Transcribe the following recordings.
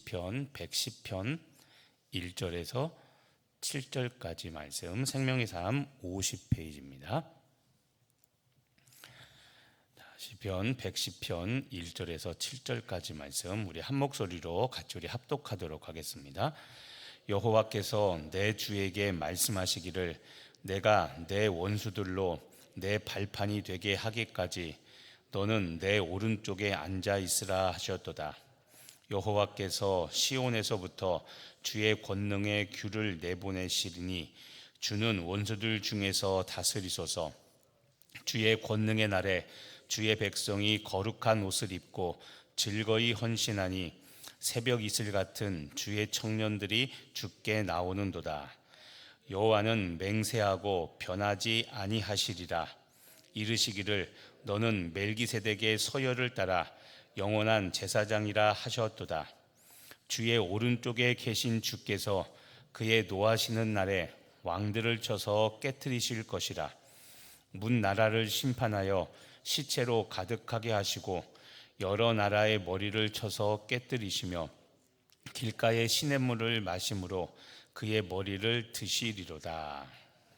시편 110편 1절에서 7절까지 말씀, 생명의 삶 50페이지입니다. 시편 110편 1절에서 7절까지 말씀, 우리 한 목소리로 같이 우리 합독하도록 하겠습니다. 여호와께서 내 주에게 말씀하시기를 내가 내 원수들로 내 발판이 되게 하기까지 너는 내 오른쪽에 앉아 있으라 하셨도다. 여호와께서 시온에서부터 주의 권능의 규를 내보내시리니 주는 원수들 중에서 다스리소서. 주의 권능의 날에 주의 백성이 거룩한 옷을 입고 즐거이 헌신하니 새벽 이슬 같은 주의 청년들이 주께 나오는도다. 여호와는 맹세하고 변하지 아니하시리라. 이르시기를 너는 멜기세덱의 서열을 따라 영원한 제사장이라 하셨도다. 주의 오른쪽에 계신 주께서 그의 노하시는 날에 왕들을 쳐서 깨트리실 것이라. 문 나라를 심판하여 시체로 가득하게 하시고 여러 나라의 머리를 쳐서 깨뜨리시며 길가의 시냇물을 마심으로 그의 머리를 드시리로다.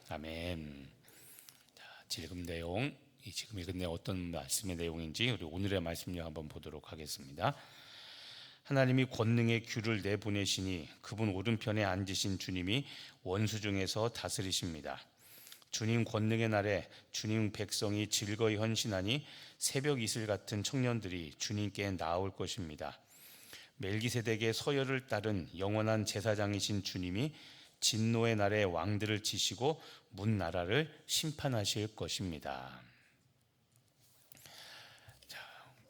아멘. 지금 내용, 지금 읽은 내용 어떤 말씀의 내용인지 우리 오늘의 말씀을 한번 보도록 하겠습니다. 하나님이 권능의 규를 내보내시니 그분 오른편에 앉으신 주님이 원수 중에서 다스리십니다. 주님 권능의 날에 주님 백성이 즐거이 헌신하니 새벽 이슬 같은 청년들이 주님께 나올 것입니다. 멜기세덱의 서열을 따른 영원한 제사장이신 주님이 진노의 날에 왕들을 치시고 문 나라를 심판하실 것입니다. 자,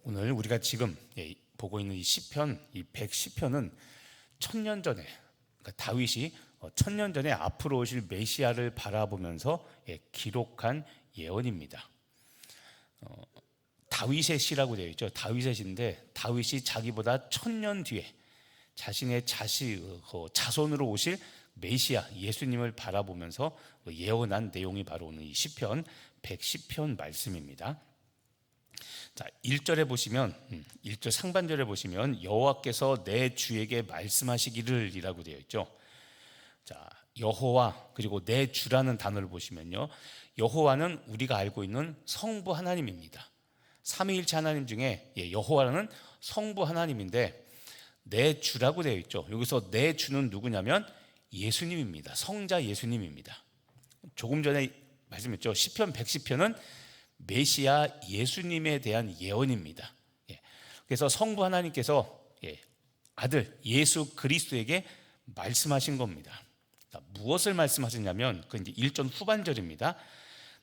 오늘 우리가 지금 보고 있는 이 시편, 이 110편은 천년 전에, 그러니까 다윗이 천년 전에 앞으로 오실 메시아를 바라보면서 기록한 예언입니다. 다윗의 시라고 되어 있죠. 다윗의 시인데 다윗이 자기보다 천년 뒤에 자신의 자손으로 오실 메시아 예수님을 바라보면서 예언한 내용이 바로 오늘 이 시편 110편 말씀입니다. 자, 1절에 보시면 1절 상반절에 보시면 여호와께서 내 주에게 말씀하시기를 이라고 되어 있죠. 자, 여호와 그리고 내 주라는 단어를 보시면요, 여호와는 우리가 알고 있는 성부 하나님입니다. 삼위일체 하나님 중에 여호와라는 성부 하나님인데 내 주라고 되어 있죠. 여기서 내 주는 누구냐면 예수님입니다. 성자 예수님입니다. 조금 전에 말씀했죠. 시편 110편은 메시아 예수님에 대한 예언입니다. 그래서 성부 하나님께서 아들 예수 그리스도에게 말씀하신 겁니다. 무엇을 말씀하셨냐면 그 이제 1절 후반절입니다.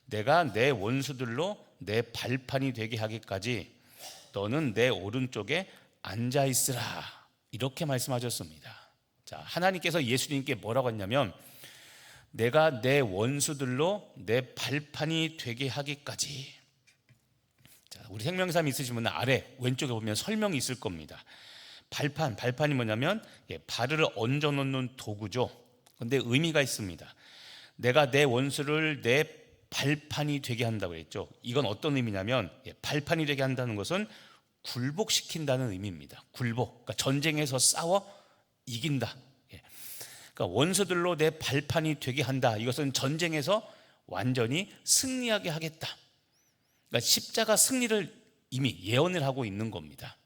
내가 내 원수들로 내 발판이 되게 하기까지 너는 내 오른쪽에 앉아 있으라. 이렇게 말씀하셨습니다. 자, 하나님께서 예수님께 뭐라고 했냐면 내가 내 원수들로 내 발판이 되게 하기까지. 자, 우리 생명삶 있으신 분은 아래 왼쪽에 보면 설명이 있을 겁니다. 발판이 뭐냐면 발을 얹어 놓는 도구죠. 그런데 의미가 있습니다. 내가 내 원수를 내 발판이 되게 한다고 했죠. 이건 어떤 의미냐면 발판이 되게 한다는 것은 굴복시킨다는 의미입니다. 굴복, 그러니까 전쟁에서 싸워 이긴다. 그러니까 원수들로 내 발판이 되게 한다. 이것은 전쟁에서 완전히 승리하게 하겠다. 그러니까 십자가 승리를 이미 예언을 하고 있는 겁니다.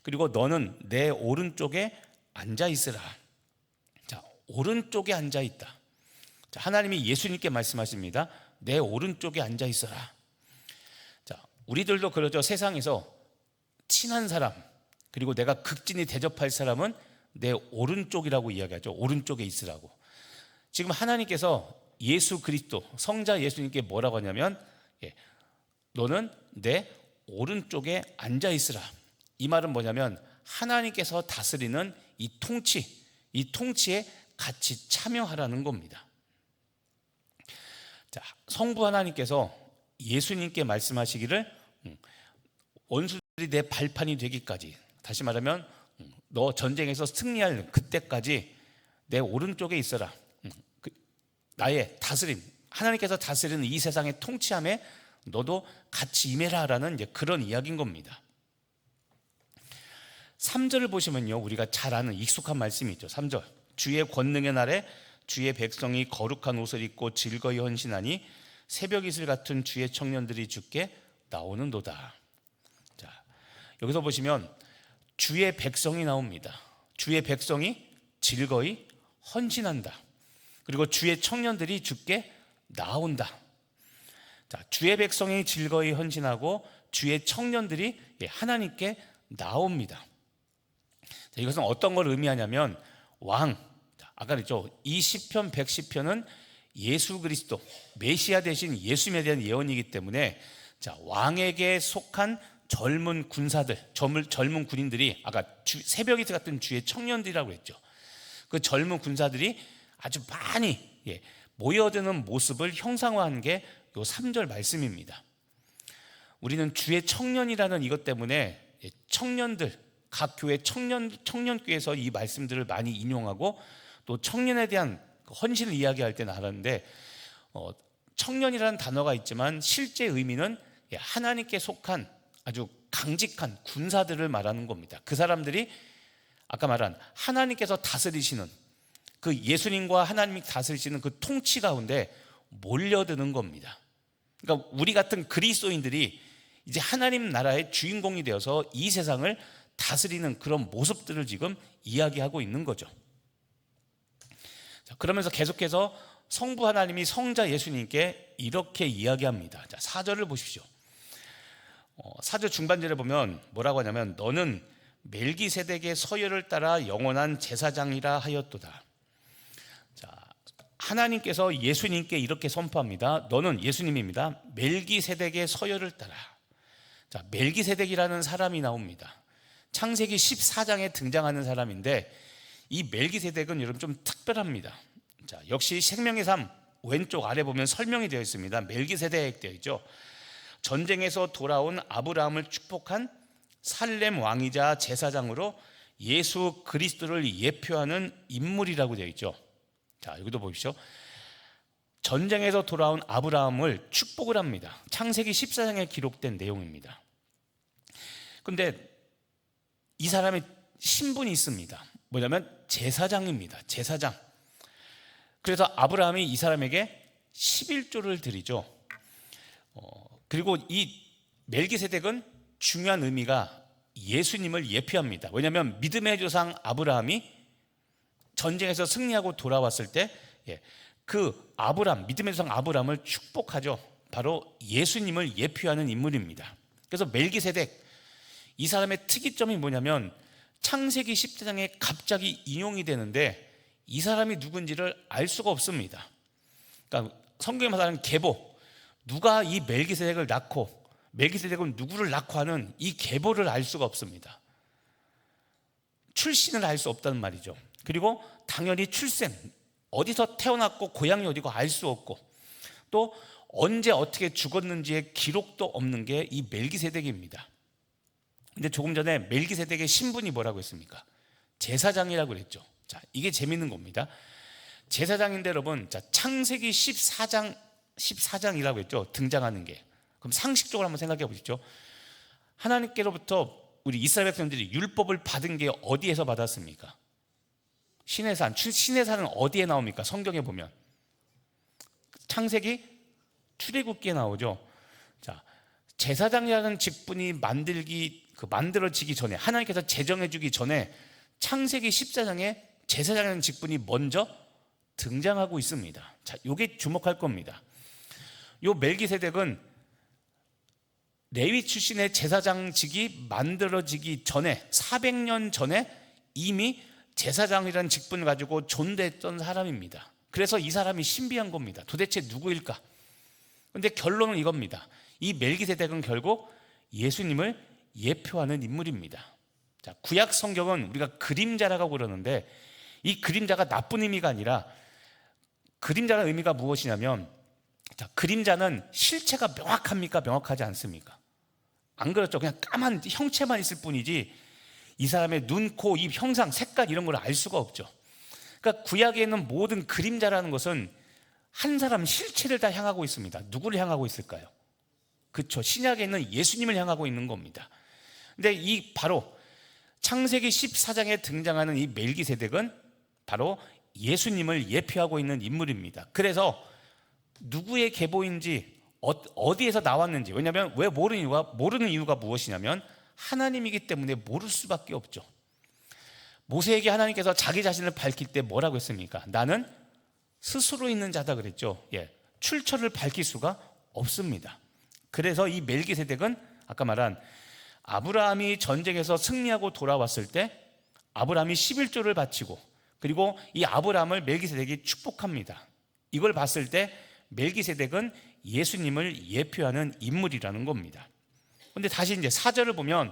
그리고 너는 내 오른쪽에 앉아 있으라. 자, 오른쪽에 앉아 있다. 자, 하나님이 예수님께 말씀하십니다. 내 오른쪽에 앉아 있어라. 자, 우리들도 그러죠. 세상에서 친한 사람 그리고 내가 극진히 대접할 사람은 내 오른쪽이라고 이야기하죠. 오른쪽에 있으라고. 지금 하나님께서 예수 그리스도 성자 예수님께 뭐라고 하냐면 너는 내 오른쪽에 앉아 있으라. 이 말은 뭐냐면 하나님께서 다스리는 이 통치에 같이 참여하라는 겁니다. 자, 성부 하나님께서 예수님께 말씀하시기를 원수들이 내 발판이 되기까지, 다시 말하면 너 전쟁에서 승리할 그때까지 내 오른쪽에 있어라. 나의 다스림, 하나님께서 다스리는 이 세상의 통치함에 너도 같이 임해라라는 그런 이야기인 겁니다. 3절을 보시면요, 우리가 잘 아는 익숙한 말씀이 있죠. 3절, 주의 권능의 날에 주의 백성이 거룩한 옷을 입고 즐거이 헌신하니 새벽 이슬 같은 주의 청년들이 주께 나오는도다. 자, 여기서 보시면 주의 백성이 나옵니다. 주의 백성이 즐거이 헌신한다. 그리고 주의 청년들이 주께 나온다. 자, 주의 백성이 즐거이 헌신하고 주의 청년들이 하나님께 나옵니다. 자, 이것은 어떤 걸 의미하냐면 왕, 아까 그랬죠. 이 시편 110편은 예수 그리스도 메시아 대신 예수님에 대한 예언이기 때문에, 자, 왕에게 속한 젊은 군사들, 젊은 군인들이, 아까 새벽이 같은 주의 청년들이라고 했죠. 그 젊은 군사들이 아주 많이 모여드는 모습을 형상화한 게 요 3절 말씀입니다. 우리는 주의 청년이라는 이것 때문에 청년들, 각 교회 청년교회에서 이 말씀들을 많이 인용하고 또 청년에 대한 헌신을 이야기할 때는 하는데, 청년이라는 단어가 있지만 실제 의미는 하나님께 속한 아주 강직한 군사들을 말하는 겁니다. 그 사람들이 아까 말한 하나님께서 다스리시는, 그 예수님과 하나님이 다스리시는 그 통치 가운데 몰려드는 겁니다. 그러니까 우리 같은 그리스도인들이 이제 하나님 나라의 주인공이 되어서 이 세상을 다스리는 그런 모습들을 지금 이야기하고 있는 거죠. 자, 그러면서 계속해서 성부 하나님이 성자 예수님께 이렇게 이야기합니다. 자, 4절을 보십시오. 4절 중반절에 보면 뭐라고 하냐면 너는 멜기세덱의 서열을 따라 영원한 제사장이라 하였도다. 자, 하나님께서 예수님께 이렇게 선포합니다. 너는, 예수님입니다, 멜기세덱의 서열을 따라. 자, 멜기세덱이라는 사람이 나옵니다. 창세기 14장에 등장하는 사람인데 이 멜기세덱은 여러분 좀 특별합니다. 자, 역시 생명의 삶 왼쪽 아래 보면 설명이 되어 있습니다. 멜기세덱 되어 있죠. 전쟁에서 돌아온 아브라함을 축복한 살렘 왕이자 제사장으로 예수 그리스도를 예표하는 인물이라고 되어 있죠. 자, 여기도 보십시오. 전쟁에서 돌아온 아브라함을 축복을 합니다. 창세기 14장에 기록된 내용입니다. 그런데 이 사람의 신분이 있습니다. 뭐냐면 제사장입니다. 제사장. 그래서 아브라함이 이 사람에게 11조를 드리죠. 그리고 이 멜기세덱은 중요한 의미가 예수님을 예표합니다. 왜냐하면 믿음의 조상 아브라함이 전쟁에서 승리하고 돌아왔을 때 그 아브라함, 믿음의 조상 아브라함을 축복하죠. 바로 예수님을 예표하는 인물입니다. 그래서 멜기세덱, 이 사람의 특이점이 뭐냐면 창세기 10장에 갑자기 인용이 되는데 이 사람이 누군지를 알 수가 없습니다. 그러니까 성경에 말하는 계보, 누가 이 멜기세덱을 낳고 멜기세덱은 누구를 낳고 하는 이 계보를 알 수가 없습니다. 출신을 알 수 없다는 말이죠. 그리고 당연히 출생, 어디서 태어났고 고향이 어디고 알 수 없고 또 언제 어떻게 죽었는지의 기록도 없는 게 이 멜기세덱입니다. 근데 조금 전에 멜기세덱의 신분이 뭐라고 했습니까? 제사장이라고 그랬죠. 자, 이게 재밌는 겁니다. 제사장인데 여러분, 자, 창세기 14장이라고 했죠. 등장하는 게. 그럼 상식적으로 한번 생각해 보시죠. 하나님께로부터 우리 이스라엘 백성들이 율법을 받은 게 어디에서 받았습니까? 시내산. 시내산은 어디에 나옵니까? 성경에 보면 창세기 출애굽기에 나오죠. 자, 제사장이라는 직분이 만들어지기 전에, 하나님께서 제정해 주기 전에 창세기 14장에 제사장이라는 직분이 먼저 등장하고 있습니다. 자, 요게 주목할 겁니다. 요 멜기세덱은 레위 출신의 제사장직이 만들어지기 전에 400년 전에 이미 제사장이라는 직분을 가지고 존재했던 사람입니다. 그래서 이 사람이 신비한 겁니다. 도대체 누구일까? 그런데 결론은 이겁니다. 이 멜기세덱은 결국 예수님을 예표하는 인물입니다. 자, 구약 성경은 우리가 그림자라고 그러는데 이 그림자가 나쁜 의미가 아니라, 그림자의 의미가 무엇이냐면, 자, 그림자는 실체가 명확합니까? 명확하지 않습니까? 안 그렇죠. 그냥 까만 형체만 있을 뿐이지 이 사람의 눈, 코, 입, 형상, 색깔 이런 걸 알 수가 없죠. 그러니까 구약에 있는 모든 그림자라는 것은 한 사람 실체를 다 향하고 있습니다. 누구를 향하고 있을까요? 그렇죠. 신약에 있는 예수님을 향하고 있는 겁니다. 근데 이 바로 창세기 14장에 등장하는 이 멜기세덱은 바로 예수님을 예표하고 있는 인물입니다. 그래서 누구의 계보인지 어디에서 나왔는지, 왜냐하면 왜 모르는 이유가 무엇이냐면 하나님이기 때문에 모를 수밖에 없죠. 모세에게 하나님께서 자기 자신을 밝힐 때 뭐라고 했습니까? 나는 스스로 있는 자다 그랬죠. 출처를 밝힐 수가 없습니다. 그래서 이 멜기세덱은 아까 말한 아브라함이 전쟁에서 승리하고 돌아왔을 때 아브라함이 11조를 바치고, 그리고 이 아브라함을 멜기세덱이 축복합니다. 이걸 봤을 때 멜기세덱은 예수님을 예표하는 인물이라는 겁니다. 그런데 다시 이제 4절을 보면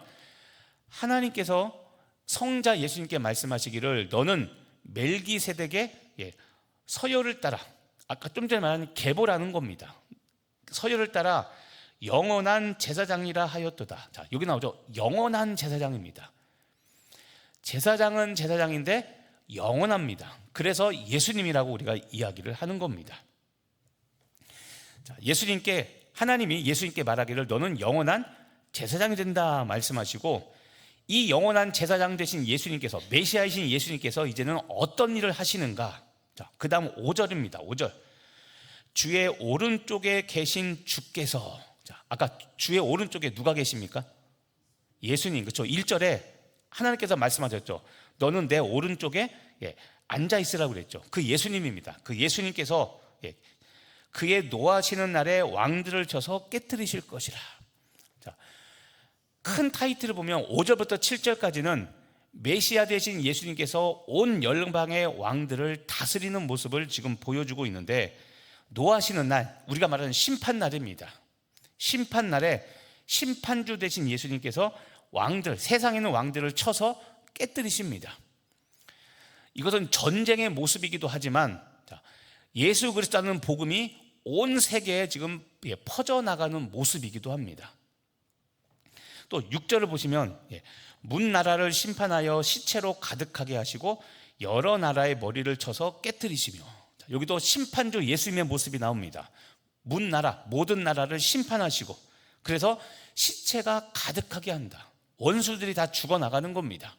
하나님께서 성자 예수님께 말씀하시기를 너는 멜기세덱의 서열을 따라, 아까 좀 전에 말한 계보라는 겁니다. 서열을 따라 영원한 제사장이라 하였도다. 자, 여기 나오죠. 영원한 제사장입니다. 제사장은 제사장인데 영원합니다. 그래서 예수님이라고 우리가 이야기를 하는 겁니다. 자, 하나님이 예수님께 말하기를 너는 영원한 제사장이 된다 말씀하시고, 이 영원한 제사장 되신 예수님께서, 메시아이신 예수님께서 이제는 어떤 일을 하시는가? 자, 그 다음 5절입니다. 5절. 주의 오른쪽에 계신 주께서, 자, 아까 주의 오른쪽에 누가 계십니까? 예수님, 그렇죠? 1절에 하나님께서 말씀하셨죠. 너는 내 오른쪽에 앉아 있으라고 그랬죠. 그 예수님입니다. 그 예수님께서 그의 노하시는 날에 왕들을 쳐서 깨뜨리실 것이라. 자, 큰 타이틀을 보면 5절부터 7절까지는 메시아 되신 예수님께서 온 열방의 왕들을 다스리는 모습을 지금 보여주고 있는데, 노하시는 날, 우리가 말하는 심판날입니다. 심판날에 심판주 되신 예수님께서 왕들, 세상에 있는 왕들을 쳐서 깨뜨리십니다. 이것은 전쟁의 모습이기도 하지만 예수 그리스도라는 복음이 온 세계에 지금 퍼져나가는 모습이기도 합니다. 또 6절을 보시면 문 나라를 심판하여 시체로 가득하게 하시고 여러 나라의 머리를 쳐서 깨뜨리시며, 여기도 심판주 예수님의 모습이 나옵니다. 문 나라, 모든 나라를 심판하시고, 그래서 시체가 가득하게 한다. 원수들이 다 죽어나가는 겁니다.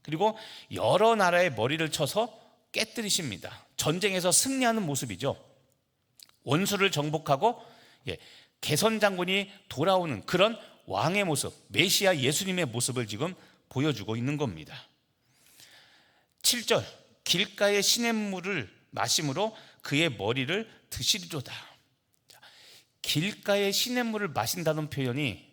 그리고 여러 나라의 머리를 쳐서 깨뜨리십니다. 전쟁에서 승리하는 모습이죠. 원수를 정복하고 개선장군이 돌아오는 그런 왕의 모습, 메시아 예수님의 모습을 지금 보여주고 있는 겁니다. 7절, 길가의 시냇물을 마심으로 그의 머리를 드시리로다. 길가의 시냇물을 마신다는 표현이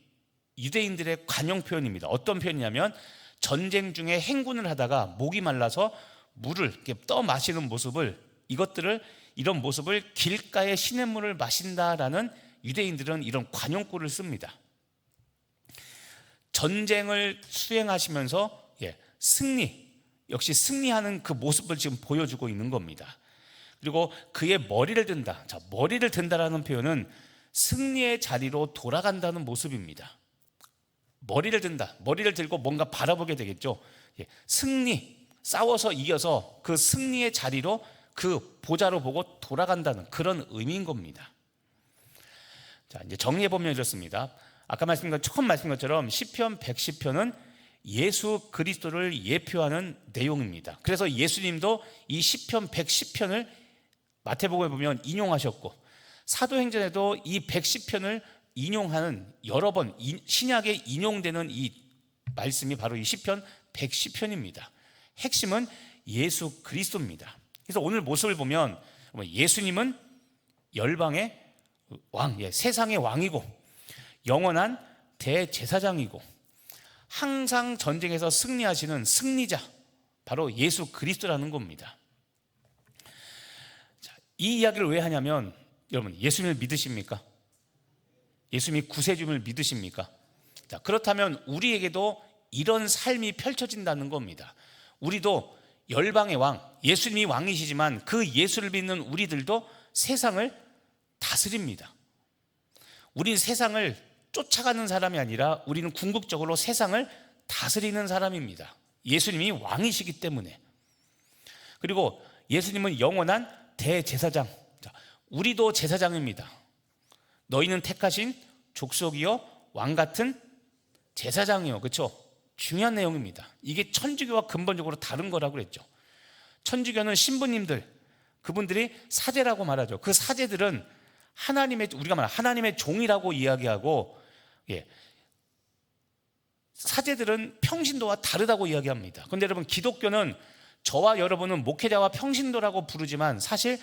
유대인들의 관용 표현입니다. 어떤 표현이냐면 전쟁 중에 행군을 하다가 목이 말라서 물을 이렇게 떠 마시는 모습을, 이런 모습을 길가의 시냇물을 마신다라는, 유대인들은 이런 관용구를 씁니다. 전쟁을 수행하시면서 역시 승리하는 그 모습을 지금 보여주고 있는 겁니다. 그리고 그의 머리를 든다. 자, 머리를 든다라는 표현은 승리의 자리로 돌아간다는 모습입니다. 머리를 든다. 머리를 들고 뭔가 바라보게 되겠죠. 승리, 싸워서 이겨서 그 승리의 자리로, 그 보좌로 보고 돌아간다는 그런 의미인 겁니다. 자, 이제 정리해 보면 이렇습니다. 아까 처음 말씀드린 것처럼 시편 110편은 예수 그리스도를 예표하는 내용입니다. 그래서 예수님도 이 시편 110편을 마태복음에 보면 인용하셨고, 사도행전에도 이 110편을 인용하는, 여러 번 신약에 인용되는 이 말씀이 바로 이 시편 110편입니다. 핵심은 예수 그리스도입니다. 그래서 오늘 모습을 보면 예수님은 열방의 왕, 세상의 왕이고 영원한 대제사장이고 항상 전쟁에서 승리하시는 승리자, 바로 예수 그리스도라는 겁니다. 자, 이 이야기를 왜 하냐면, 여러분 예수님을 믿으십니까? 예수님이 구세주를 믿으십니까? 자, 그렇다면 우리에게도 이런 삶이 펼쳐진다는 겁니다. 우리도 열방의 왕, 예수님이 왕이시지만 그 예수를 믿는 우리들도 세상을 다스립니다. 우리는 세상을 쫓아가는 사람이 아니라 우리는 궁극적으로 세상을 다스리는 사람입니다. 예수님이 왕이시기 때문에. 그리고 예수님은 영원한 대제사장. 자, 우리도 제사장입니다. 너희는 택하신 족속이요 왕 같은 제사장이요, 그렇죠? 중요한 내용입니다. 이게 천주교와 근본적으로 다른 거라고 그랬죠. 천주교는 신부님들, 그분들이 사제라고 말하죠. 그 사제들은 우리가 말하는 하나님의 종이라고 이야기하고, 사제들은 평신도와 다르다고 이야기합니다. 그런데 여러분, 기독교는 저와 여러분은 목회자와 평신도라고 부르지만 사실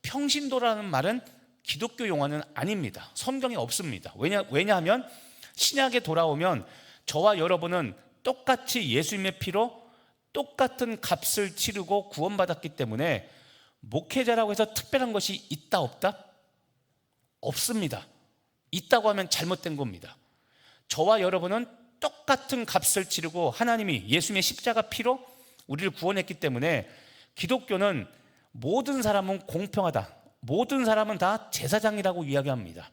평신도라는 말은 기독교 용어는 아닙니다. 성경에 없습니다. 왜냐하면 신약에 돌아오면 저와 여러분은 똑같이 예수님의 피로 똑같은 값을 치르고 구원받았기 때문에 목회자라고 해서 특별한 것이 있다 없다? 없습니다. 있다고 하면 잘못된 겁니다. 저와 여러분은 똑같은 값을 치르고 하나님이 예수님의 십자가 피로 우리를 구원했기 때문에 기독교는 모든 사람은 공평하다, 모든 사람은 다 제사장이라고 이야기합니다.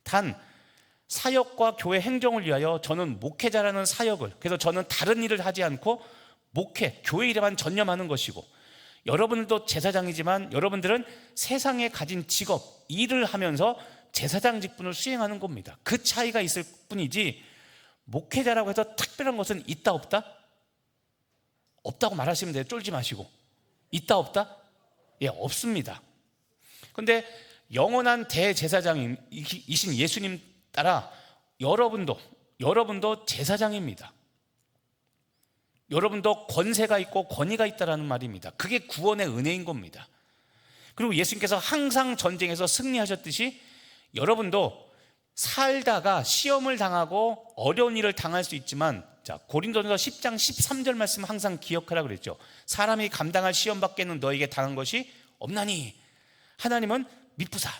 단 사역과 교회 행정을 위하여 저는 목회자라는 사역을, 그래서 저는 다른 일을 하지 않고 목회, 교회 일에만 전념하는 것이고, 여러분들도 제사장이지만 여러분들은 세상에 가진 직업, 일을 하면서 제사장 직분을 수행하는 겁니다. 그 차이가 있을 뿐이지 목회자라고 해서 특별한 것은 있다 없다? 없다고 말하시면 돼요. 쫄지 마시고. 있다 없다? 예, 없습니다. 그런데 영원한 대제사장이신 예수님 따라 여러분도 제사장입니다. 여러분도 권세가 있고 권위가 있다는 말입니다. 그게 구원의 은혜인 겁니다. 그리고 예수님께서 항상 전쟁에서 승리하셨듯이 여러분도 살다가 시험을 당하고 어려운 일을 당할 수 있지만, 자, 고린도전서 10장 13절 말씀 항상 기억하라 그랬죠. 사람이 감당할 시험 밖에는 너에게 당한 것이 없나니 하나님은 미쁘사.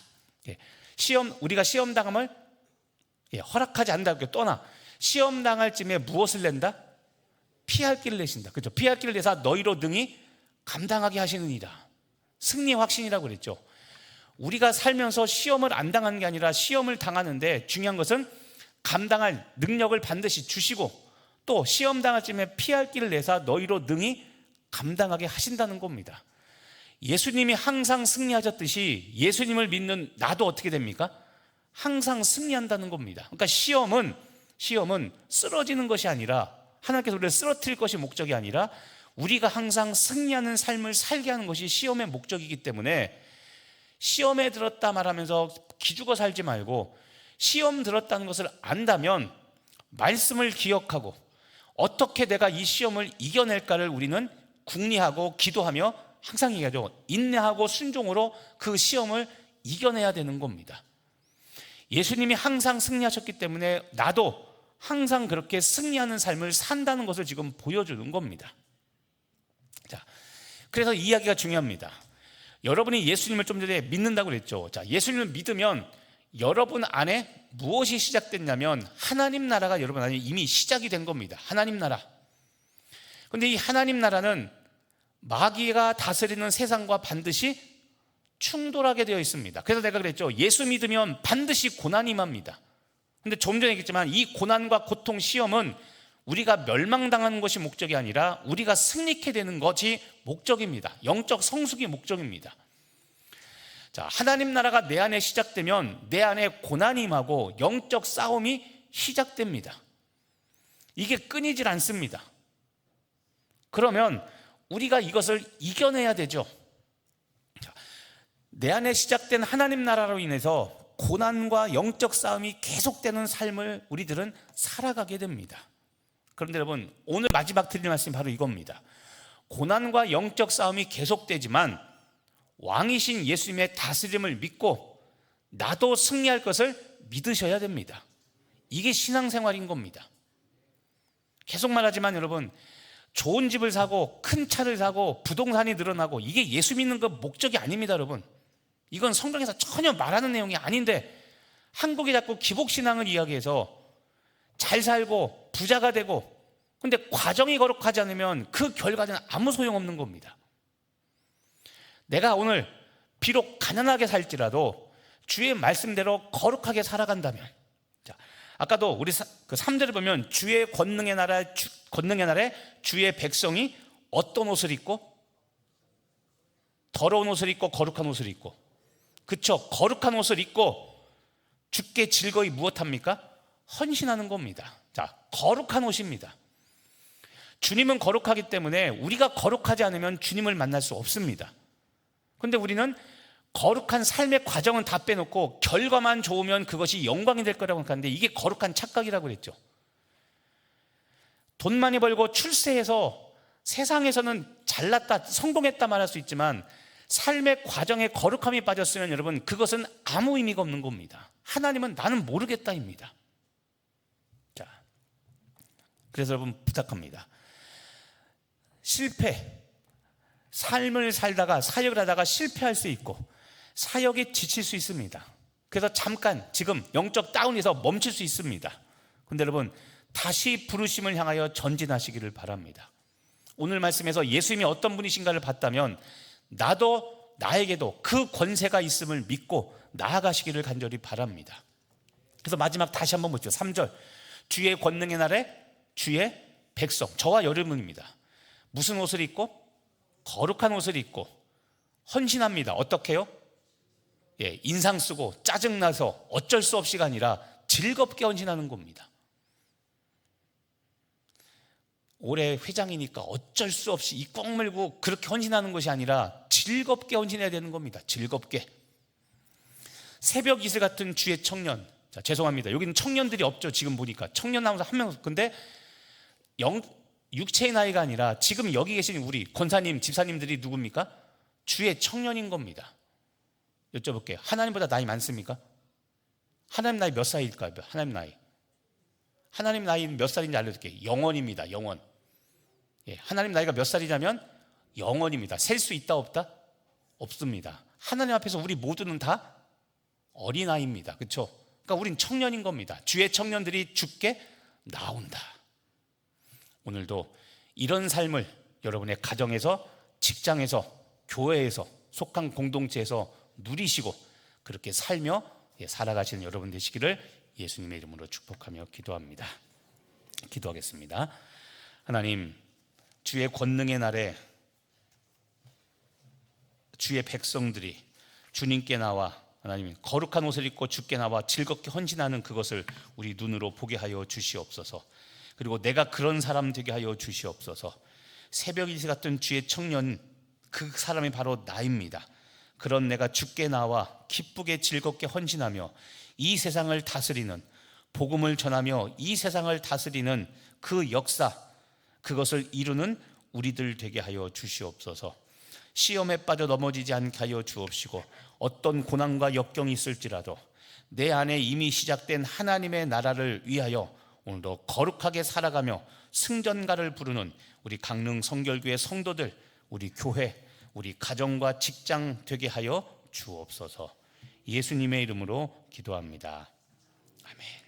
우리가 시험 당함을 허락하지 않는다고 떠나 시험 당할 쯤에 무엇을 낸다? 피할 길을 내신다. 그렇죠? 피할 길을 내사 너희로 능히 감당하게 하시느니라. 승리 확신이라고 그랬죠. 우리가 살면서 시험을 안 당하는 게 아니라 시험을 당하는데 중요한 것은 감당할 능력을 반드시 주시고 또 시험 당할 쯤에 피할 길을 내사 너희로 능히 감당하게 하신다는 겁니다. 예수님이 항상 승리하셨듯이 예수님을 믿는 나도 어떻게 됩니까? 항상 승리한다는 겁니다. 그러니까 시험은 쓰러지는 것이 아니라, 하나님께서 우리를 쓰러뜨릴 것이 목적이 아니라 우리가 항상 승리하는 삶을 살게 하는 것이 시험의 목적이기 때문에 시험에 들었다 말하면서 기죽어 살지 말고, 시험 들었다는 것을 안다면 말씀을 기억하고 어떻게 내가 이 시험을 이겨낼까를 우리는 궁리하고 기도하며 항상 얘기하죠. 인내하고 순종으로 그 시험을 이겨내야 되는 겁니다. 예수님이 항상 승리하셨기 때문에 나도 항상 그렇게 승리하는 삶을 산다는 것을 지금 보여주는 겁니다. 자, 그래서 이 이야기가 중요합니다. 여러분이 예수님을 좀 전에 믿는다고 그랬죠. 자, 예수님을 믿으면 여러분 안에 무엇이 시작됐냐면 하나님 나라가 여러분 안에 이미 시작이 된 겁니다. 하나님 나라. 그런데 이 하나님 나라는 마귀가 다스리는 세상과 반드시 충돌하게 되어 있습니다. 그래서 내가 그랬죠. 예수 믿으면 반드시 고난이 임합니다. 근데 좀 전에 얘기했지만 이 고난과 고통, 시험은 우리가 멸망당하는 것이 목적이 아니라 우리가 승리케 되는 것이 목적입니다. 영적 성숙이 목적입니다. 자, 하나님 나라가 내 안에 시작되면 내 안에 고난이 임하고 영적 싸움이 시작됩니다. 이게 끊이질 않습니다. 그러면 우리가 이것을 이겨내야 되죠. 자, 내 안에 시작된 하나님 나라로 인해서 고난과 영적 싸움이 계속되는 삶을 우리들은 살아가게 됩니다. 그런데 여러분, 오늘 마지막 드릴 말씀이 바로 이겁니다. 고난과 영적 싸움이 계속되지만 왕이신 예수님의 다스림을 믿고 나도 승리할 것을 믿으셔야 됩니다. 이게 신앙생활인 겁니다. 계속 말하지만 여러분, 좋은 집을 사고 큰 차를 사고 부동산이 늘어나고 이게 예수 믿는 그 목적이 아닙니다. 여러분, 이건 성경에서 전혀 말하는 내용이 아닌데 한국이 자꾸 기복신앙을 이야기해서 잘 살고 부자가 되고, 근데 과정이 거룩하지 않으면 그 결과는 아무 소용없는 겁니다. 내가 오늘 비록 가난하게 살지라도 주의 말씀대로 거룩하게 살아간다면, 자, 아까도 우리 그 3절을 보면 주의 권능의 나라에 주의 백성이 어떤 옷을 입고? 더러운 옷을 입고 거룩한 옷을 입고, 그쵸? 거룩한 옷을 입고 주께 즐거이 무엇합니까? 헌신하는 겁니다. 자, 거룩한 옷입니다. 주님은 거룩하기 때문에 우리가 거룩하지 않으면 주님을 만날 수 없습니다. 그런데 우리는 거룩한 삶의 과정은 다 빼놓고 결과만 좋으면 그것이 영광이 될 거라고 생각하는데, 이게 거룩한 착각이라고 그랬죠. 돈 많이 벌고 출세해서 세상에서는 잘났다, 성공했다 말할 수 있지만 삶의 과정에 거룩함이 빠졌으면 여러분, 그것은 아무 의미가 없는 겁니다. 하나님은 나는 모르겠다입니다. 자, 그래서 여러분 부탁합니다. 실패, 삶을 살다가 사역을 하다가 실패할 수 있고 사역에 지칠 수 있습니다. 그래서 잠깐 지금 영적 다운에서 멈출 수 있습니다. 그런데 여러분, 다시 부르심을 향하여 전진하시기를 바랍니다. 오늘 말씀에서 예수님이 어떤 분이신가를 봤다면 나도, 나에게도 그 권세가 있음을 믿고 나아가시기를 간절히 바랍니다. 그래서 마지막 다시 한번 보죠. 3절, 주의 권능의 날에 주의 백성, 저와 여러분입니다. 무슨 옷을 입고? 거룩한 옷을 입고 헌신합니다. 어떻게 해요? 인상 쓰고 짜증나서 어쩔 수 없이가 아니라 즐겁게 헌신하는 겁니다. 올해 회장이니까 어쩔 수 없이 이 꽉 물고 그렇게 헌신하는 것이 아니라 즐겁게 헌신해야 되는 겁니다. 즐겁게. 새벽 이슬 같은 주의 청년. 자, 죄송합니다. 여기는 청년들이 없죠. 지금 보니까 청년 나오면서 한 명. 근데 육체의 나이가 아니라 지금 여기 계신 우리 권사님, 집사님들이 누굽니까? 주의 청년인 겁니다. 여쭤볼게요. 하나님보다 나이 많습니까? 하나님 나이 몇 살일까요? 하나님 나이. 하나님 나이 몇 살인지 알려드릴게요. 영원입니다. 영원. 하나님 나이가 몇 살이냐면 영원입니다. 셀 수 있다 없다? 없습니다. 하나님 앞에서 우리 모두는 다 어린아이입니다. 그렇죠? 그러니까 우린 청년인 겁니다. 주의 청년들이 주께 나온다. 오늘도 이런 삶을 여러분의 가정에서, 직장에서, 교회에서, 속한 공동체에서 누리시고 그렇게 살며 살아가시는 여러분 되시기를 예수님의 이름으로 축복하며 기도합니다. 기도하겠습니다. 하나님, 주의 권능의 날에 주의 백성들이 주님께 나와 하나님 거룩한 옷을 입고 주께 나와 즐겁게 헌신하는 그것을 우리 눈으로 보게 하여 주시옵소서. 그리고 내가 그런 사람 되게 하여 주시옵소서. 새벽 이슬 같은 주의 청년, 그 사람이 바로 나입니다. 그런 내가 주께 나와 기쁘게 즐겁게 헌신하며 이 세상을 다스리는, 복음을 전하며 이 세상을 다스리는 그 역사, 그것을 이루는 우리들 되게 하여 주시옵소서. 시험에 빠져 넘어지지 않게 하여 주옵시고 어떤 고난과 역경이 있을지라도 내 안에 이미 시작된 하나님의 나라를 위하여 오늘도 거룩하게 살아가며 승전가를 부르는 우리 강릉 성결교회 성도들, 우리 교회, 우리 가정과 직장 되게 하여 주옵소서. 예수님의 이름으로 기도합니다. 아멘.